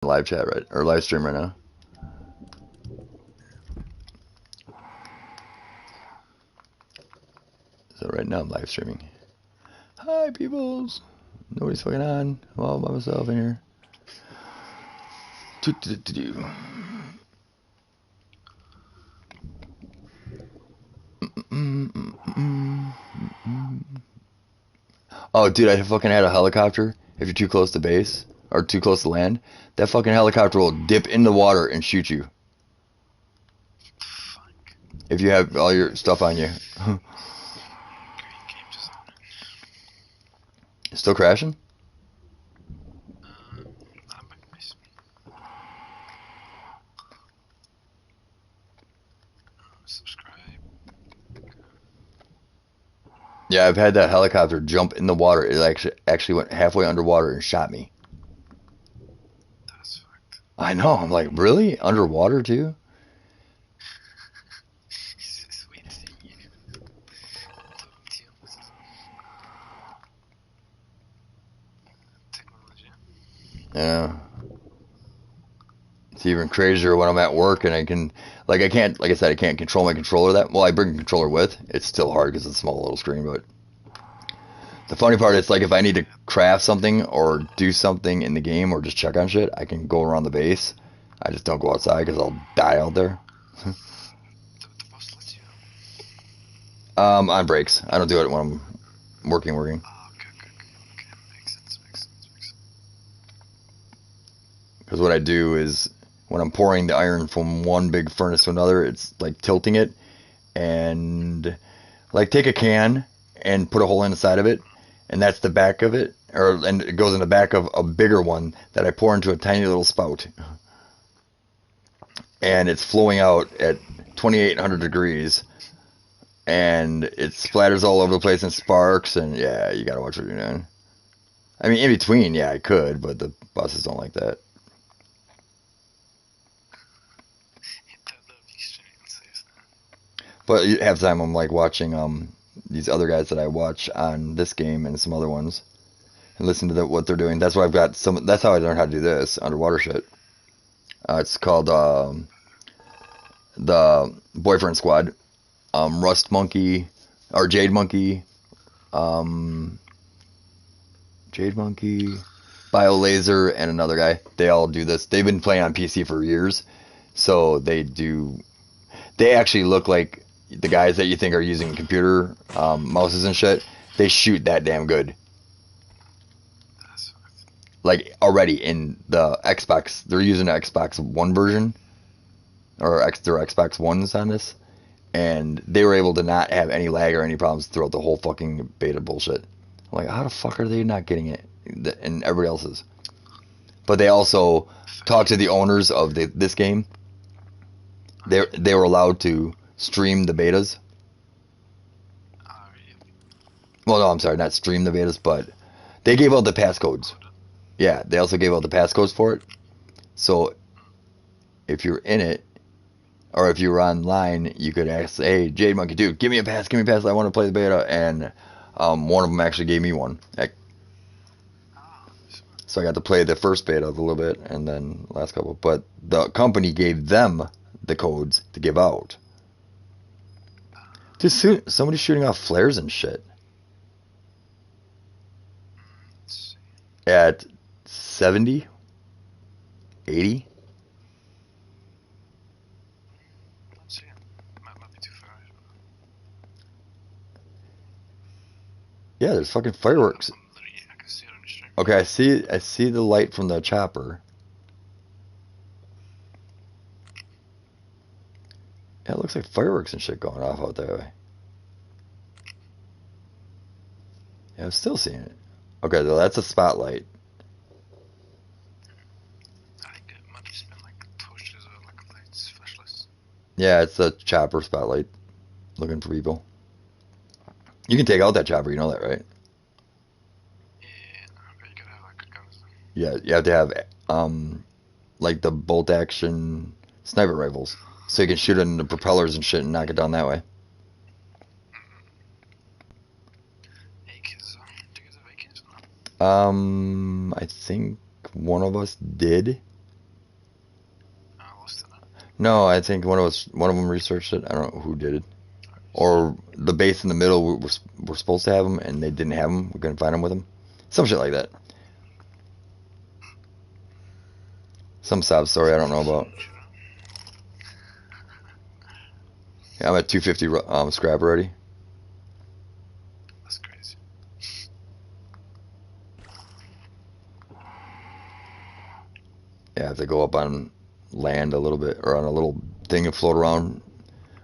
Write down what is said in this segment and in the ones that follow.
live chat right or live stream right now. So right now I'm live streaming. Hi peoples. Nobody's fucking on. I'm all by myself in here. Oh dude, I fucking had a helicopter. If you're too close to base or too close to land, that fucking helicopter will dip in the water and shoot you. If you have all your stuff on you. Still crashing? Yeah, I've had that helicopter jump in the water. It actually went halfway underwater and shot me. That's fucked. I know. I'm like, really? Underwater too? Sweet seeing you. Talking to you. Technology. Yeah. It's even crazier when I'm at work and I can, like, I can't, like I said, I can't control my controller that. Well, I bring a controller with. It's still hard because it's a small little screen, but the funny part is, like, if I need to craft something or do something in the game or just check on shit, I can go around the base. I just don't go outside because I'll die out there. The boss lets you. On breaks. I don't do it when I'm working. Oh, okay. Makes sense. Because what I do is when I'm pouring the iron from one big furnace to another, it's like tilting it and like take a can and put a hole inside of it, and that's the back of it, and it goes in the back of a bigger one that I pour into a tiny little spout, and it's flowing out at 2800 degrees, and it splatters all over the place and sparks, and yeah, you gotta watch what you're doing. I mean, in between, yeah, I could, but the bosses don't like that. But half the time I'm like watching these other guys that I watch on this game and some other ones and listen to what they're doing. That's why I've got some. That's how I learned how to do this underwater shit. It's called the Boyfriend Squad. Rust Monkey or Jade Monkey, um, Jade Monkey, BioLaser, and another guy. They all do this. They've been playing on PC for years, so they do. They actually look like the guys that you think are using computer mouses and shit. They shoot that damn good. Like already in the Xbox, they're using the Xbox One version or their Xbox Ones on this, and they were able to not have any lag or any problems throughout the whole fucking beta bullshit. I'm like, how the fuck are they not getting it? And everybody else is. But they also talked to the owners of this game. They were allowed to stream the betas. Well, no, I'm sorry, not stream the betas, but they gave out the passcodes. Yeah, they also gave out the passcodes for it. So if you're in it, or if you were online, you could ask, "Hey, Jade Monkey, dude, give me a pass, I want to play the beta." And one of them actually gave me one. So I got to play the first beta a little bit, and then last couple. But the company gave them the codes to give out. Dude, somebody's shooting off flares and shit. At 70? 80? Yeah, there's fucking fireworks. Okay, I see the light from the chopper. Yeah, it looks like fireworks and shit going off out that way. Yeah, I'm still seeing it. Okay, so that's a spotlight. I think it might just been like torches or like lights, flashlights. Yeah, it's a chopper spotlight. Looking for people. You can take out that chopper, you know that, right? Yeah, but you gotta have like good guns. Yeah, you have to have like the bolt action sniper rifles. So you can shoot it in the propellers and shit and knock it down that way. AKs, do you guys have AKs or not? I think one of us did. No, I think one of them researched it. I don't know who did it. Or the base in the middle were supposed to have them and they didn't have them. We couldn't find them with them. Some shit like that. Some sob story I don't know about. Yeah, I'm at 250 scrap already. That's crazy. Yeah, I have to go up on land a little bit or on a little thing and float around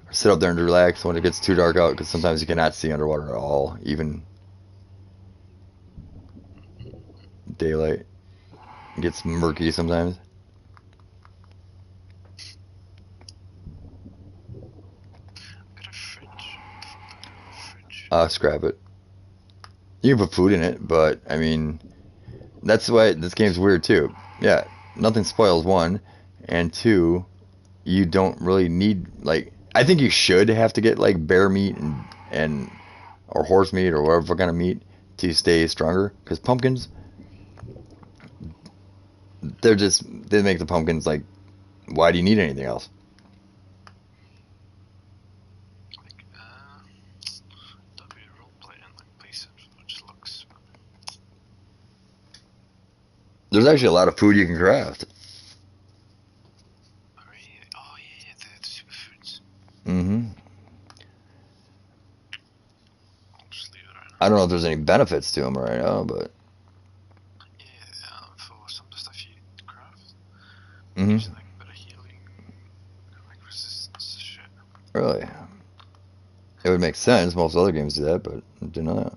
or sit up there and relax when it gets too dark out because sometimes you cannot see underwater at all, even daylight. It gets murky sometimes. Got a fridge. What the fuck do I do with a fridge? Scrap it. You can put food in it, but I mean, that's why this game's weird too. Yeah, nothing spoils one, and two, you don't really need like. I think you should have to get like bear meat and or horse meat or whatever kind of meat to stay stronger. Because pumpkins, they make the pumpkins like. Why do you need anything else? Like, W roleplay and like place which looks. There's actually a lot of food you can craft. Oh, really? Oh, yeah, the superfoods. Mm-hmm. I'll just leave it right I now. don't know if there's any benefits to them right now, but Yeah, for some of the stuff you craft, mm-hmm. gives you like better healing, like resistance to shit. Really, it would make sense. Most other games do that, but I didn't know that.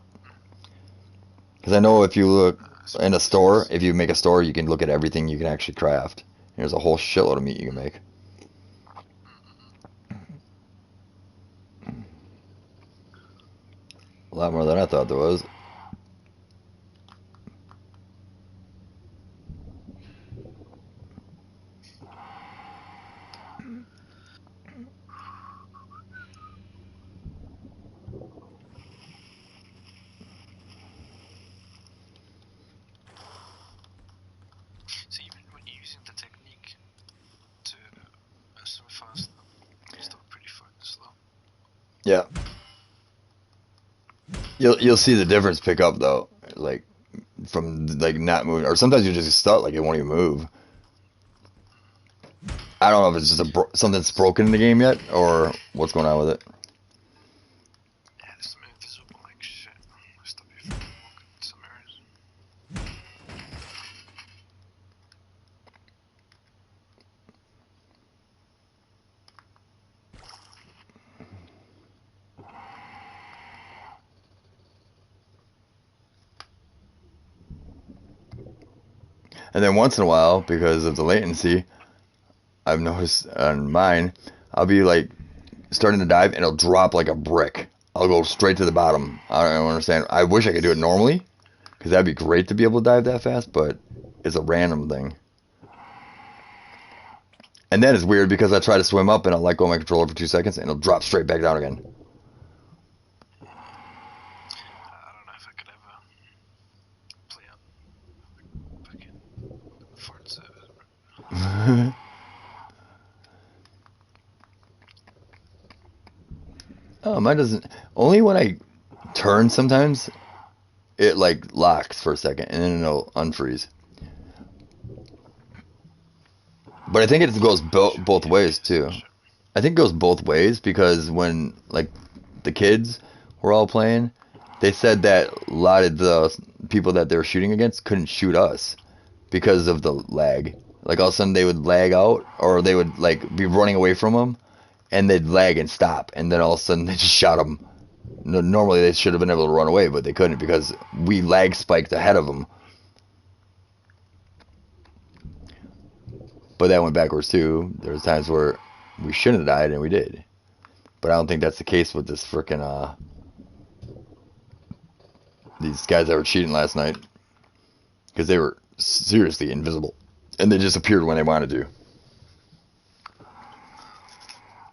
Because I know if you look in a store, if you make a store, you can look at everything you can actually craft. There's a whole shitload of meat you can make. A lot more than I thought there was. So even when you're using the technique to swim faster, it's still pretty fucking slow. Yeah, you'll see the difference pick up though, like from like not moving, or sometimes you just stuck, like it won't even move. I don't know if it's just something's broken in the game yet, or what's going on with it. Yeah, there's some invisible like shit. Stop you from walking in some areas. And then once in a while, because of the latency, I've noticed on mine, I'll be like starting to dive and it'll drop like a brick. I'll go straight to the bottom. I don't understand. I wish I could do it normally, because that'd be great to be able to dive that fast, but it's a random thing. And then it's weird because I try to swim up and I'll let go of my controller for 2 seconds and it'll drop straight back down again. I don't know if I could ever play out fucking fart service, bro. Oh, mine doesn't. Only when I turn sometimes it like locks for a second and then it'll unfreeze. But I think it goes both ways too. I think it goes both ways because when like the kids were all playing, they said that a lot of the people that they were shooting against couldn't shoot us because of the lag. Like all of a sudden they would lag out or they would like be running away from them and they'd lag and stop and then all of a sudden they just shot them. Normally they should have been able to run away, but they couldn't because we lag spiked ahead of them. But that went backwards too. There was times where we shouldn't have died and we did. But I don't think that's the case with this frickin' these guys that were cheating last night. Because they were seriously invisible. And they just appeared when they wanted to. When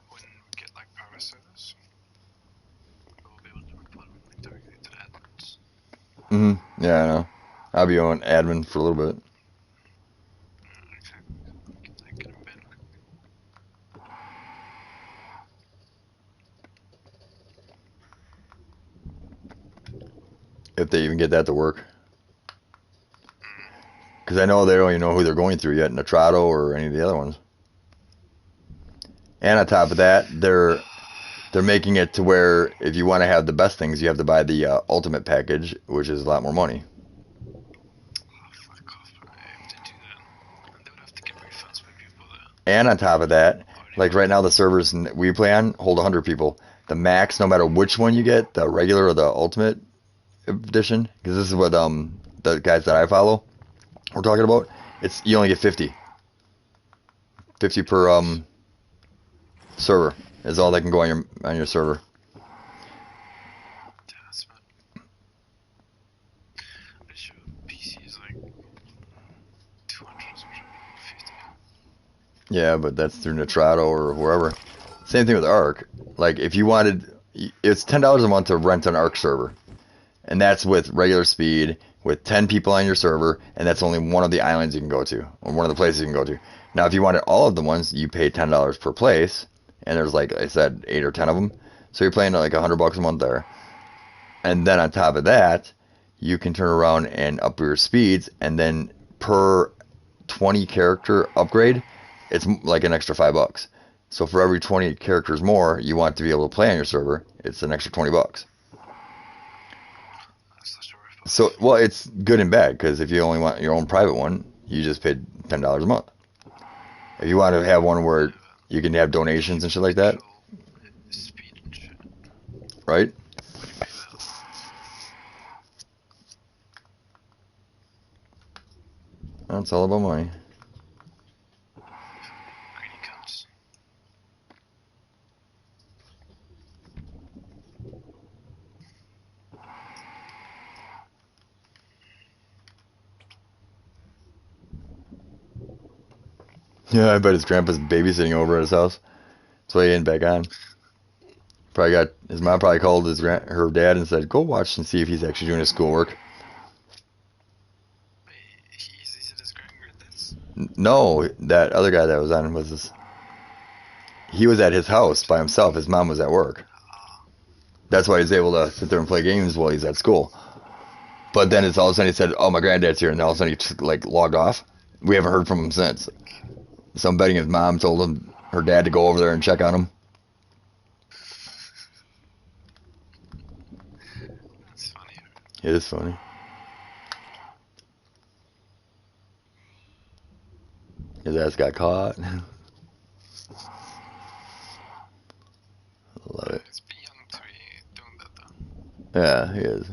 we get like power service, we'll be able to report them like directly to the admins. Mm-hmm. Yeah, I know. I'll be on admin for a little bit. Exactly. We can like get them banned quickly. if they even get that to work. Because I know they don't even know who they're going through yet, Nitrato or any of the other ones. And on top of that, they're making it to where if you want to have the best things, you have to buy the ultimate package, which is a lot more money. Oh, fuck off. If they do that, they would have to get refunds by people that And on top of that, already like right now, the servers we play on hold 100 people. The max, no matter which one you get, the regular or the ultimate edition, because this is what the guys that I follow we're talking about. It's you only get 50 per server is all that can go on your server. That's what. Pretty sure PC is like 200 or something, 50. Yeah, but that's through Nitrato or wherever. Same thing with Ark. Like if you wanted, it's $10 a month to rent an Ark server, and that's with regular speed, with 10 people on your server, and that's only one of the islands you can go to, or one of the places you can go to. Now, if you wanted all of the ones, you pay $10 per place, and there's like I said, 8 or 10 of them, so you're paying like $100 a month there. And then on top of that, you can turn around and up your speeds, and then per 20 character upgrade, it's like an extra $5. So for every 20 characters more you want to be able to play on your server, it's an extra $20. That's such a rip-off. So, well, it's good and bad, because if you only want your own private one, you just paid $10 a month. If you want to have one where you can have donations and shit like that, Actual speed and shit. right? What do you pay that? That's all about money. Greedy cunts. Yeah, I bet his grandpa's babysitting over at his house. That's why he ain't back on. Probably got his mom probably called her dad and said, "Go watch and see if he's actually doing his schoolwork." Wait, he said his granddad's. No, that other guy that was on was this. He was at his house by himself. His mom was at work. That's why he's able to sit there and play games while he's at school. But then it's all of a sudden he said, "Oh, my granddad's here," and all of a sudden he just, like logged off. We haven't heard from him since. So I'm betting his mom told him her dad to go over there and check on him. That's funny. It is funny. His ass got caught. Love it. It's beyond to be doing that though. Yeah, he is.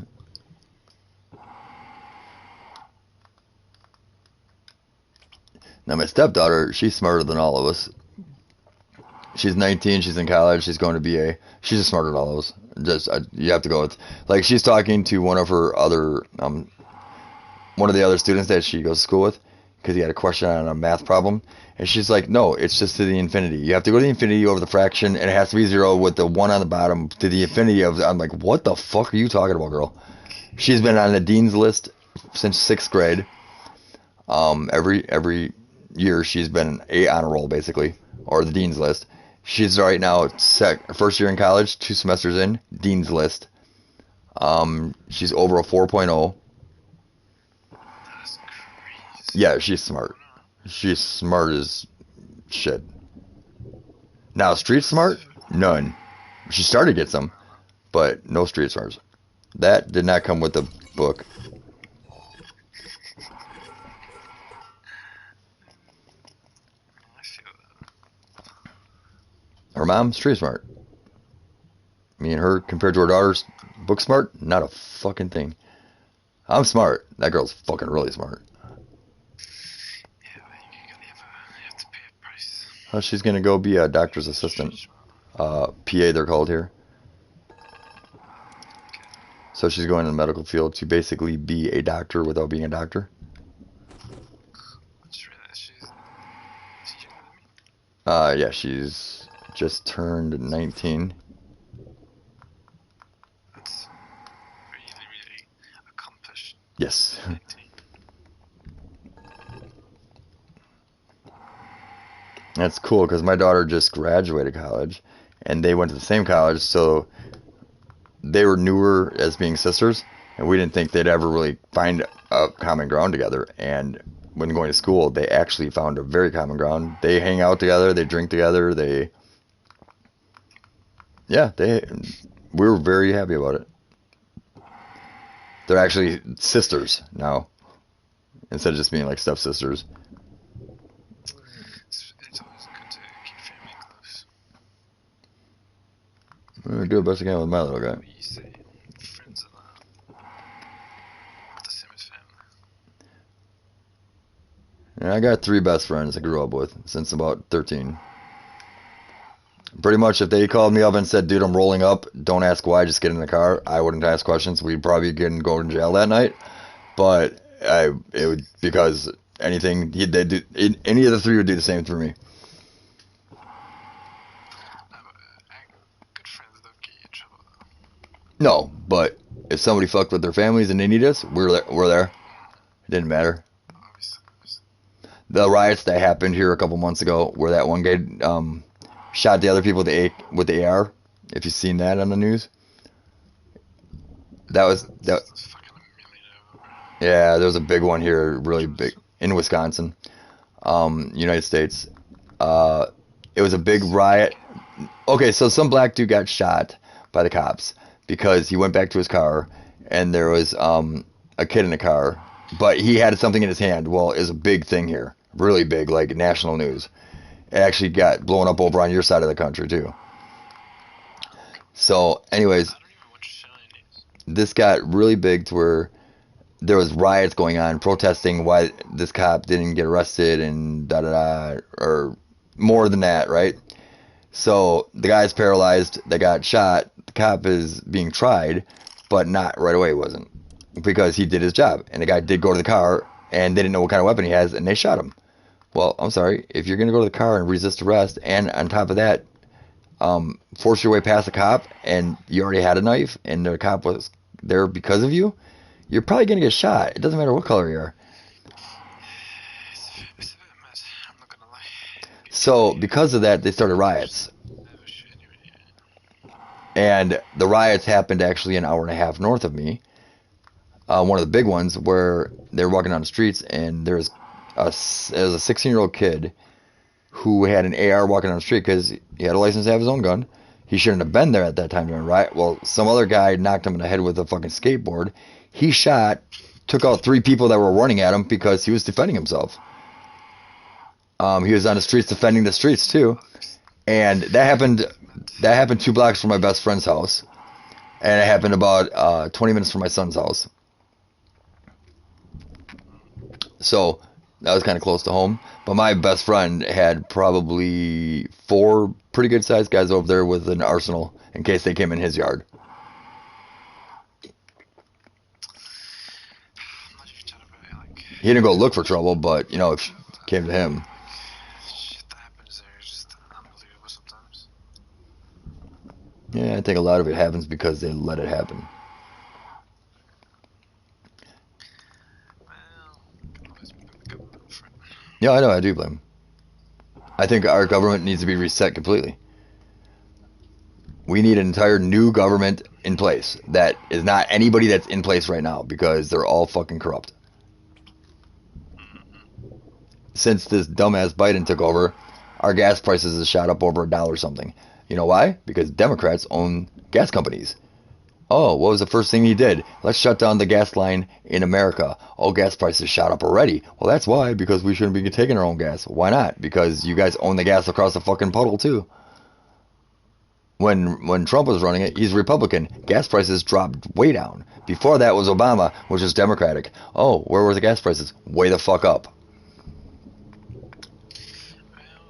Now my stepdaughter, she's smarter than all of us. She's 19, she's in college, she's going to BA. She's just smarter than all of us. Just you have to go with, like, she's talking to one of her other one of the other students that she goes to school with, because he had a question on a math problem, and she's like, "No, it's just to the infinity. You have to go to the infinity over the fraction, and it has to be 0 with the 1 on the bottom to the infinity of." I'm like, "What the fuck are you talking about, girl?" She's been on the dean's list since 6th grade. Every year she's been a honor roll basically, or the dean's list. She's right now first year in college, 2 semesters in, dean's list. She's over a 4.0. That's crazy. Yeah, she's smart. She's smart as shit. Now, street smart? None. She started to get some, but no street smarts. That did not come with the book. I feel that. Her mom's street smart. Me and her, compared to her daughter's book smart, not a fucking thing. I'm smart. That girl's fucking really smart. Yeah, but you have to pay a price. Oh, she's gonna go be a doctor's assistant. PA, they're called here. So she's going in the medical field to basically be a doctor without being a doctor. She's younger than me. Yeah, she's just turned 19. That's really, really accomplished. Yes. That's cool because my daughter just graduated college and they went to the same college, so they were newer as being sisters, and we didn't think they'd ever really find a common ground together. And when going to school, they actually found a very common ground. They hang out together, they drink together, we were very happy about it. They're actually sisters now, instead of just being like stepsisters. It's always good to keep family close. I do the best I can with my little guy. You say friends are the same as family. And I got 3 best friends I grew up with since about 13. Pretty much, if they called me up and said, "Dude, I'm rolling up. Don't ask why. Just get in the car," I wouldn't ask questions. We'd probably go to jail that night. But it would, because anything they'd do, any of the 3 would do the same for me. Good friends don't get you in trouble though. No, but if somebody fucked with their families and they need us, we're there. We're there. It didn't matter. Obviously. The riots that happened here a couple months ago, where that one guy shot the other people with the AR. If you've seen that on the news, that. There's fucking a million of them. Yeah, there was a big one here, really big, in Wisconsin, United States. It was a big riot. Okay, so some black dude got shot by the cops because he went back to his car and there was a kid in the car, but he had something in his hand. Well, it was a big thing here, really big, like national news. It actually got blown up over on your side of the country too. So, anyways, I don't even watch Chinese. this got really big to where there was riots going on, protesting why this cop didn't get arrested and da da da, or more than that, right? So the guy's paralyzed that got shot. The cop is being tried, but not right away. Wasn't, because he did his job, and the guy did go to the car, and they didn't know what kind of weapon he has, and they shot him. Well, I'm sorry, if you're gonna go to the car and resist arrest, and on top of that, force your way past the cop, and you already had a knife, and the cop was there because of you, you're probably gonna get shot. It doesn't matter what color you are. It's a bit mess. I'm not gonna lie. So because of that, they started riots, Oh shit, anyway. and the riots happened actually an hour and a half north of me. One of the big ones where they were walking down the streets, and there was a 16-year-old kid who had an AR walking down the street because he had a license to have his own gun. He shouldn't have been there at that time during a riot. Well, some other guy knocked him in the head with a fucking skateboard. He shot, took out 3 people that were running at him because he was defending himself. He was on the streets defending the streets too, and that happened 2 blocks from my best friend's house, and it happened about 20 minutes from my son's house. So that was kind of close to home. But my best friend had probably 4 pretty good sized guys over there with an arsenal in case they came in his yard. I'm not even talking about it, like He didn't go look for trouble, but if it came to him. shit that happens there is just unbelievable sometimes. Yeah, I think a lot of it happens because they let it happen. Well, can always blame the government for it. Yeah, I know, I do blame him. I think our government needs to be reset completely. We need an entire new government in place that is not anybody that's in place right now, because they're all fucking corrupt. Since this dumbass Biden took over, our gas prices have shot up over $1 something. You know why? Because Democrats own gas companies. Oh, what was the first thing he did? Let's shut down the gas line in America. Oh, gas prices shot up already. Well, that's why, because we shouldn't be taking our own gas. Why not? Because you guys own the gas across the fucking puddle too. When Trump was running it, he's Republican. Gas prices dropped way down. Before that was Obama, which was Democratic. Oh, where were the gas prices? Way the fuck up. Well,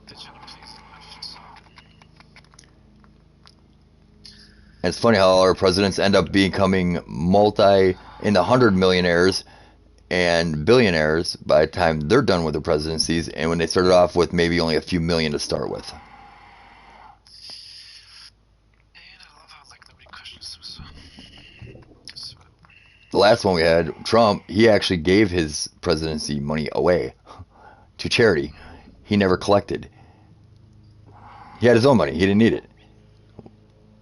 they try to please the left, so And it's funny how our presidents end up becoming in the 100 millionaires and billionaires by the time they're done with their presidencies, and when they started off with maybe only a few million to start with. and I love how like nobody questions them, so The last one we had, Trump, he actually gave his presidency money away to charity. He never collected. He had his own money. He didn't need it.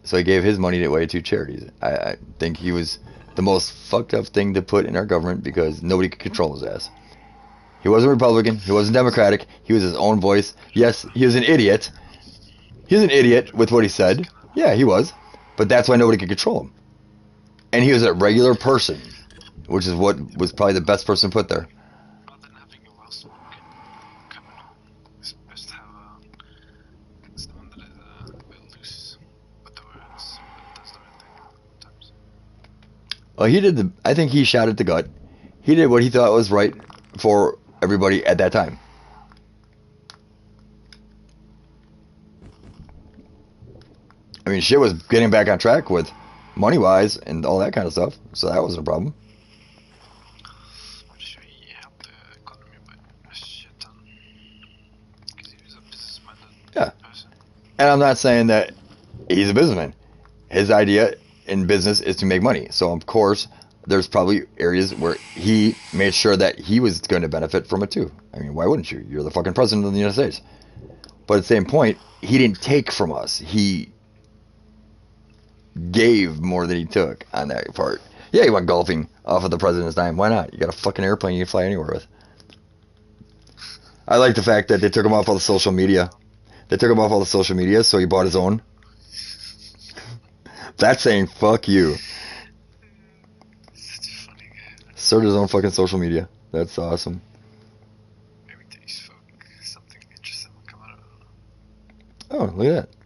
So he gave his money away to charities. I think he was the most fucked up thing to put in our government because nobody could control his ass. He wasn't Republican. He wasn't Democratic. He was his own voice. Yes, he was an idiot. He was an idiot with what he said. Yeah, he was. But that's why nobody could control him. And he was a regular person, which is what was probably the best person put there. Rather than having a well-spoken criminal, it's best to have someone that is a bit loose with the words, but does the right thing sometimes. Well, he did the. I think he shot at the gut. He did what he thought was right for everybody at that time. I mean, shit was getting back on track with money-wise and all that kind of stuff, so that wasn't a problem. I'm sure he helped the economy by a shit ton. Because he was a business-minded Yeah. person. And I'm not saying that he's a businessman. His idea in business is to make money. So, of course, there's probably areas where he made sure that he was going to benefit from it too. I mean, why wouldn't you? You're the fucking president of the United States. But at the same point, he didn't take from us. He gave more than he took on that part. Yeah, he went golfing off of the president's dime. Why not? You got a fucking airplane you can fly anywhere with. I like the fact that they took him off all the social media. They took him off all the social media, so he bought his own. That's saying fuck you. Such a funny guy. Started his own fucking social media. That's awesome. Every time you spoke, something interesting would come out of it. Oh, look at that.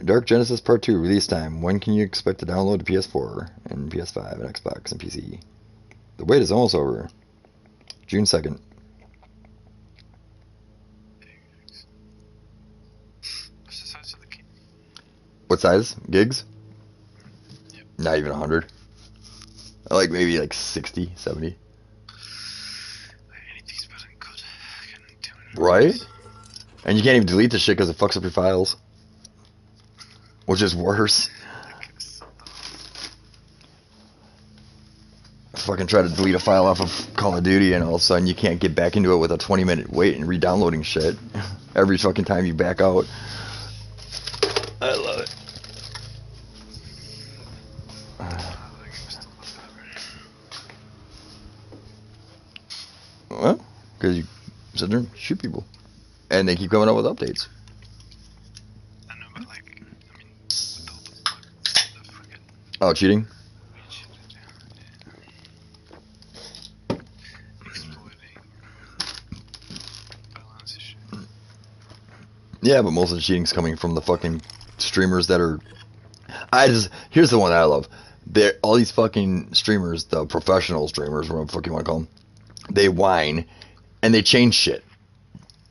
Dark Genesis Part 2 release time. When can you expect to download to PS4 and PS5 and Xbox and PC? The wait is almost over. June 2nd. What's the size of the key? What size? Gigs? Yep. Not even 100. Like maybe like 60, 70. Anything's better than good. I can do it. Right? And you can't even delete the shit because it fucks up your files. Which is worse. I fucking try to delete a file off of Call of Duty and all of a sudden you can't get back into it with a 20-minute wait and re-downloading shit. Every fucking time you back out. I love it. Well, because you sit there and shoot people. And they keep coming up with updates. I know, but like, I mean, with all the bugs, the friggin' Oh, cheating? shit, exploiting balance issue. Yeah, but most of the cheating's coming from the fucking streamers that are... Here's the one that I love. All these fucking streamers, the professional streamers, whatever the fuck you want to call them, they whine and they change shit.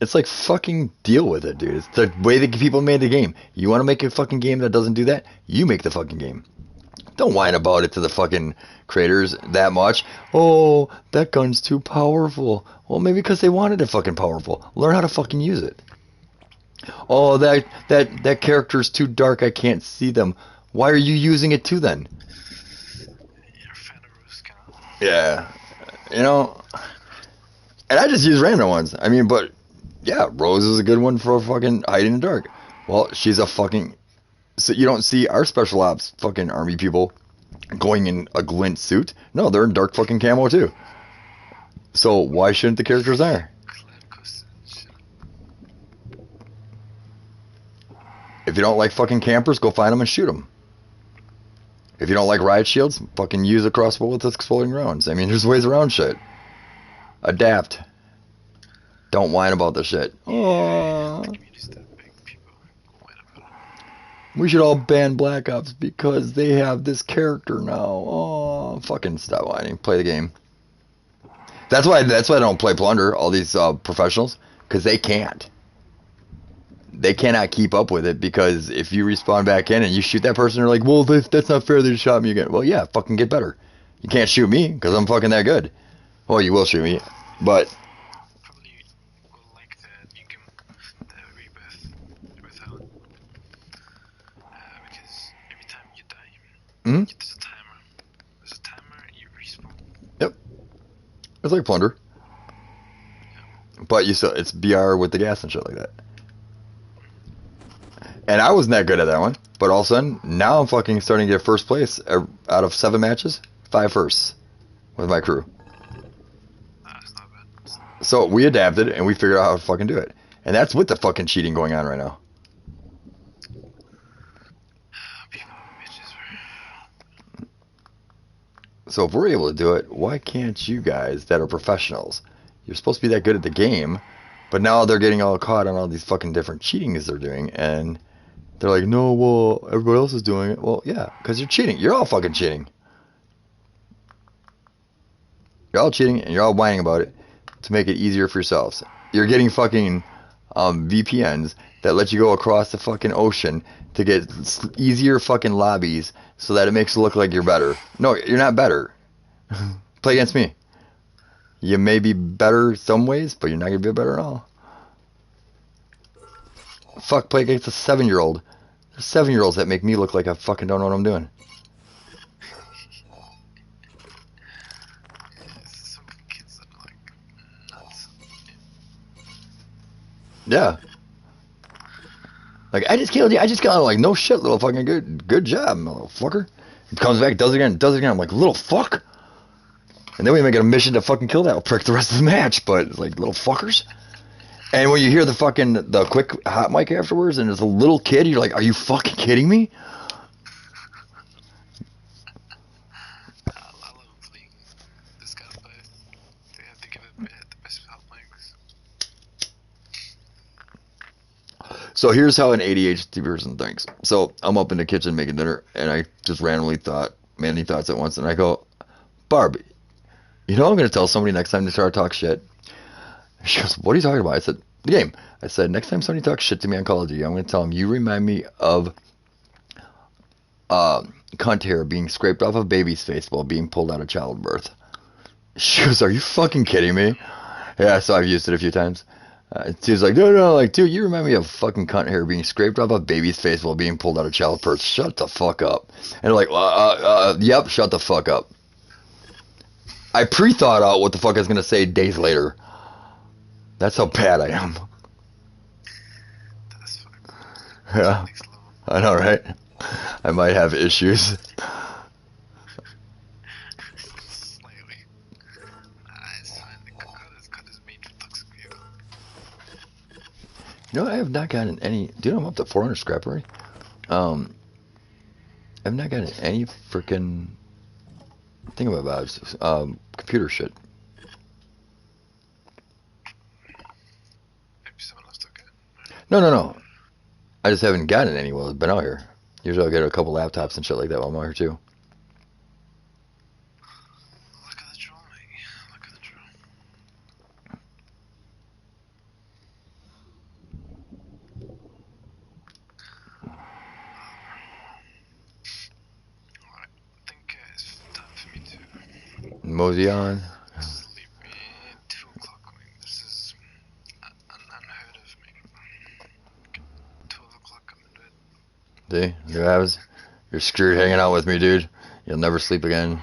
It's like, fucking deal with it, dude. It's the way that people made the game. You want to make a fucking game that doesn't do that? You make the fucking game. Don't whine about it to the fucking creators that much. Oh, that gun's too powerful. Well, maybe because they wanted it fucking powerful. Learn how to fucking use it. Oh, that character's too dark. I can't see them. Why are you using it too then? You're a fan of Ruska. Yeah, you know. And I just use random ones. I mean, but yeah, Rose is a good one for fucking hiding in the dark. Well, she's a fucking... So you don't see our special ops fucking army people going in a glint suit. No, they're in dark fucking camo too. So why shouldn't the characters there? If you don't like fucking campers, go find them and shoot them. If you don't like riot shields, fucking use a crossbow with exploding rounds. I mean, there's ways around shit. Adapt. Don't whine about the shit. Oh, we should all ban Black Ops because they have this character now. Oh, fucking stop whining. Play the game. That's why I don't play Plunder, all these professionals, because they can't. They cannot keep up with it, because if you respawn back in and you shoot that person, they're like, well, that's not fair, they just shot me again. Well, yeah, fucking get better. You can't shoot me, because I'm fucking that good. Well, you will shoot me, but... Probably will like the new game, the Rebirth out. Because every time you die, Mm-hmm. there's a timer. There's a timer and you respawn. Yep. It's like Plunder. But you still, it's BR with the gas and shit like that. And I wasn't that good at that one. But all of a sudden, now I'm fucking starting to get first place out of 7 matches, 5 firsts with my crew. That's not bad. So we adapted and we figured out how to fucking do it. And that's with the fucking cheating going on right now. People are bitches. So if we're able to do it, why can't you guys that are professionals? You're supposed to be that good at the game, but now they're getting all caught on all these fucking different cheatings they're doing, and they're like, no, well, everybody else is doing it. Well, yeah, because you're cheating. You're all fucking cheating. You're all cheating, and you're all whining about it to make it easier for yourselves. You're getting fucking VPNs that let you go across the fucking ocean to get easier fucking lobbies so that it makes it look like you're better. No, you're not better. Play against me. You may be better some ways, but you're not going to be better at all. Fuck, play against a 7-year-old. There's 7-year-olds that make me look like I fucking don't know what I'm doing. Some kids that are like nuts. Yeah. Like, I just killed you. I just killed you. Like, no shit, little fucking good job, motherfucker. He comes back, does it again. I'm like, little fuck. And then we make it a mission to fucking kill that prick the rest of the match. But it's like, little fuckers. And when you hear the quick hot mic afterwards, and there's a little kid, you're like, are you fucking kidding me? I love playing this kind of play. They have to give it the best hot mics. So here's how an ADHD person thinks. So I'm up in the kitchen making dinner, and I just randomly thought, many thoughts at once, and I go, Barb, you know I'm going to tell somebody next time they start to talk shit. She goes, what are you talking about? I said, the game. I said, next time somebody talks shit to me on Call of Duty, I'm going to tell them, you remind me of cunt hair being scraped off a baby's face while being pulled out of childbirth. She goes, are you fucking kidding me? Yeah, so I've used it a few times. She was like, no, like, dude, you remind me of fucking cunt hair being scraped off a baby's face while being pulled out of childbirth. Shut the fuck up. And they're like, yep, shut the fuck up. I pre-thought out what the fuck I was going to say days later. That's how bad I am. That's fucking Yeah, next level. I know, right? I might have issues. Slightly. It's fine. Cut is made for toxic people. You know, I have not gotten any. Do you know I'm up to 400 scrap already? I've not gotten any freaking thing about computer shit. Maybe someone else took it. No. I just haven't gotten any while I've been out here. Usually I'll get a couple laptops and shit like that while I'm out here too. Look at the troll, mate. Look at the troll. Alright, I think it's time for me to Mosey on. sleep at 2 o'clock. I mean, this is unheard of me. 12 o'clock, I'm in bed. See? You have You're screwed hanging out with me, dude. You'll never sleep again.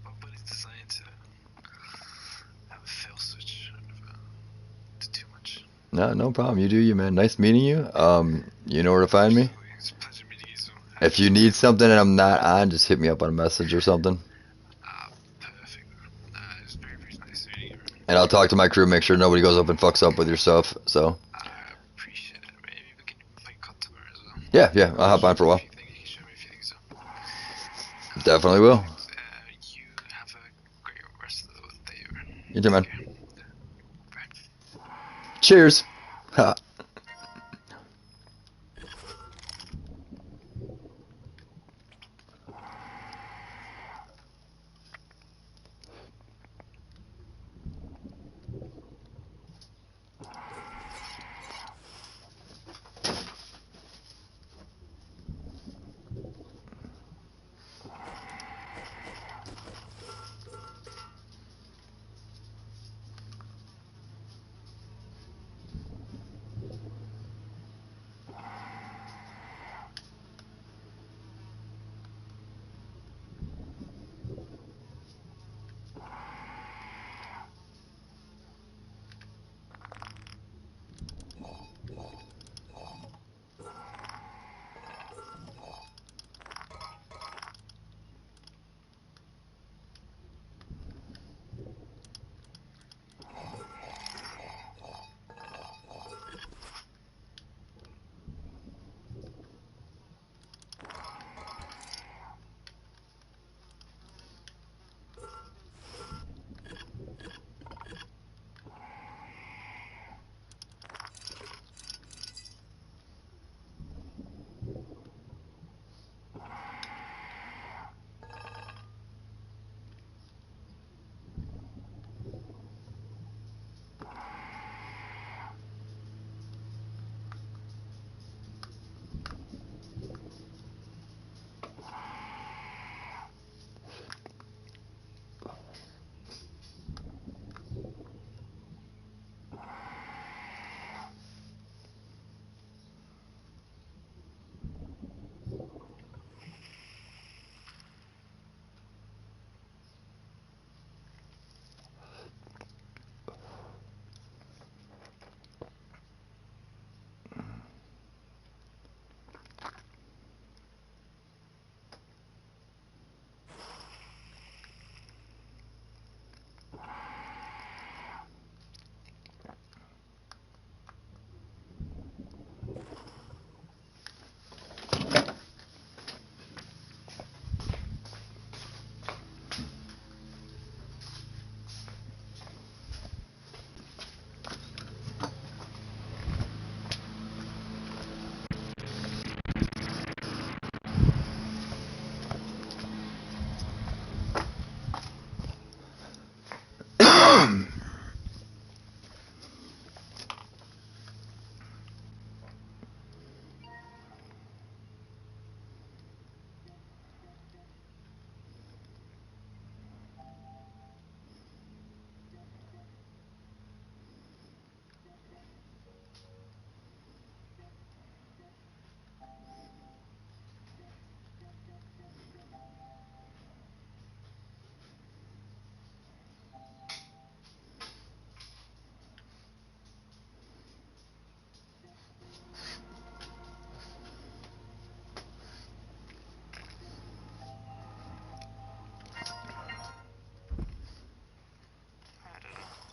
My body's designed to have a fail switch to too much. No problem. You do you, man. Nice meeting you. You know where to find me. It's a pleasure meeting you. So If you need something and I'm not on, just hit me up on a message or something. perfect. It's very, very nice meeting you. And I'll talk to my crew, make sure nobody goes up and fucks up with your stuff. So, I appreciate it. Maybe we can play COD tomorrow as well. yeah, I'll hop on for a while. If you think you can show me a few things. So. Definitely will. You have a great rest of the day. You too, man. Bye. Cheers. Ha.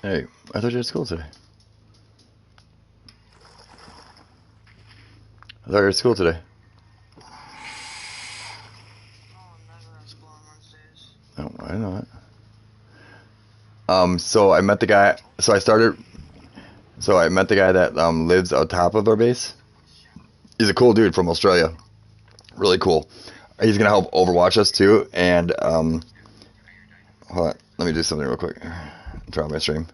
Hey, I thought you had school today. I thought you were at school today. Oh, I'm never at school on Wednesdays. Oh, I know it. So I met the guy. So I met the guy that lives on top of our base. He's a cool dude from Australia. Really cool. He's gonna help overwatch us too. And hold on, let me do something real quick. Turn on my stream.